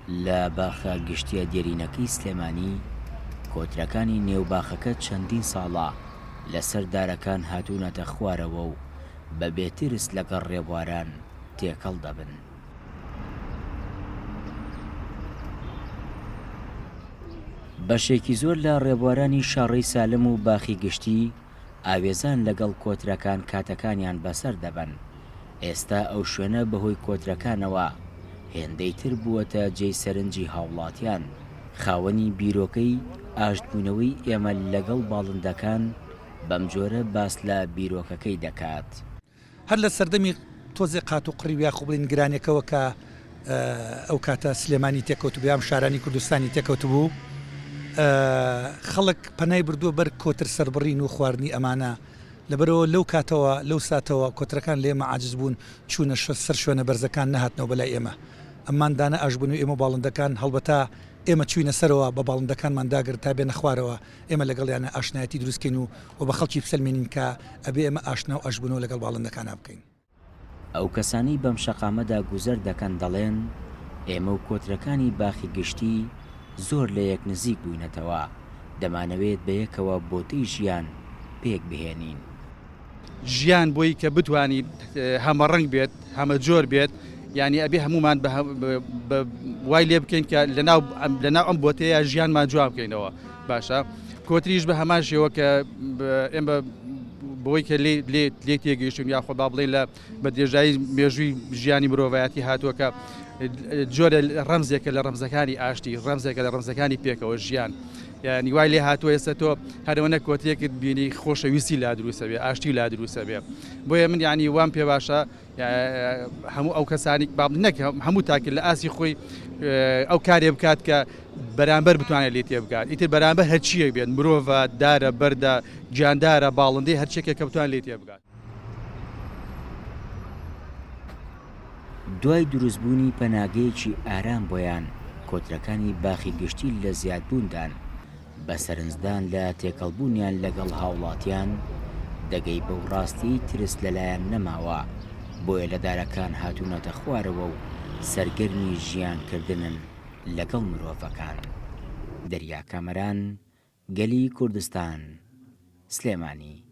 لە باخە گشتیە دێرینەکەی سلێمانی کۆترەکانی نێوباخەکە چەندین ساڵە لەسەر دارەکان هاتوونەتە خوارەوە و بە بێترس لەگەڵ ڕێبواران تێکەڵ دەبن. بەشێکی زۆر لە ڕێبوارانی شاڕەی سالم و باخی گشتی ئاوێزان لەگەڵ کۆترەکان کاتەکانیان بەسەر دەبن. ئێستا ئەو شوێنە بەهۆی کۆترەکانەوە هێندەی تر بووەتە جێی سەرنجی هاوڵاتیان. خاوەنی بیرۆکەی ئاشتبوونەوەی ئێمە لەگەڵ باڵندەکان بەم جۆرە باس لە بیرۆکەکەی دەکات. هەر لە سەردەمی تۆزێ قات و قڕیویا خوبڵین گرانێکەوە کە ئەو کاتە سلێمانی تێکەوت بوو، ئەم شارانی کوردستانی تێکەوت بوو، خەڵک پەنای بردووە بەر کۆتر سەربڕین و خواردنی ئەمانە. لەبەرەوە لەو کاتەوە لەو ساتەوە کۆترەکان لێمە عاجز بوون، چوونە سەر شوێنە بەرزەکان نەهاتنەوە بەلای ئێمە. ئەممان دانە ئاشبوون و ئێمە باڵندەکان هەڵبەتا ئێمە چوینە سەرەوە بە باڵندەکانمان داگر تا بێنە خوارەوە، ئێمە لەگەڵیانە ئاشنایەتی دروستکەین و بە خەڵکی بسەلمێنین کە ئەبێ ئێمە ئاشنا و ئاشبوونەوە لەگەڵ باڵندەکان بکەین. ئەو کەسانی بەم شەقامەدا گوزەر دەکەن دەڵێن ئێمە و کۆترەکانی باخی گشتی زۆر لە یەک نزیک بووینەتەوە، دەمانەوێت بە یەکەوە بۆتەی ژیان پێک بهێنین. ژیان بۆی کە بتوانین هەمە ڕنگ بێت، هەمە جۆر بێت، یعنی ئەبێ هەمومان وای لێ بکەین کە لەناو ئەم بۆتەیە ژیانمان جواب بکەینەوە. باشە کۆتریش بە هەمان شێوە کە ئێمە بۆی کە لێ تێگەیشتین یاخۆ با بڵێن لە بە درێژایی مێژووی ژیانی مرۆڤایەتی هاتووە کە جۆرە ڕەمزێکە لە ڕەمزەکانی ئاشتی، ڕەمزێکە لە ڕەمزەکانی پێکەوە ژیان. یعنی وای لێ هاتووە ئێستا تۆ هەرەوەنە کۆترێکت بینی خۆشەویستی لا دروستە بێ، ئاشتی لا دروستە بێ. بۆیە من یعنی وام پێ باشە هەموو ئەو کەسانی نەک هەموو تاکر لە ئاسی خۆی ئەو کارێ بکات کە بەرامبەر بتوانێت لێ تێ بکات. ئیتر بەرامبەر هەرچیەک بێت، مرۆڤە، دارە، بەردە، گیاندارە، باڵندەی، هەرچێکێک کە بتوان لێ تێ بکات. دوای دروستبوونی پەناگەیەکی ئارام بۆیان، کۆترەکانی باخی گشتی لە زیادبووندان بە سەرنجدان لە تێکەڵبوونیان لەگەڵ هاوڵاتیان دەگەی بەو ڕاستی ترس لەلایەن نەماوە، بۆیە لە دارەکان هاتوونەتە خوارەوە و سەرگەرمی ژیانکردنن لەگەڵ مرۆڤەکان. دەریا کامەران، گەلی کوردستان، سلێمانی.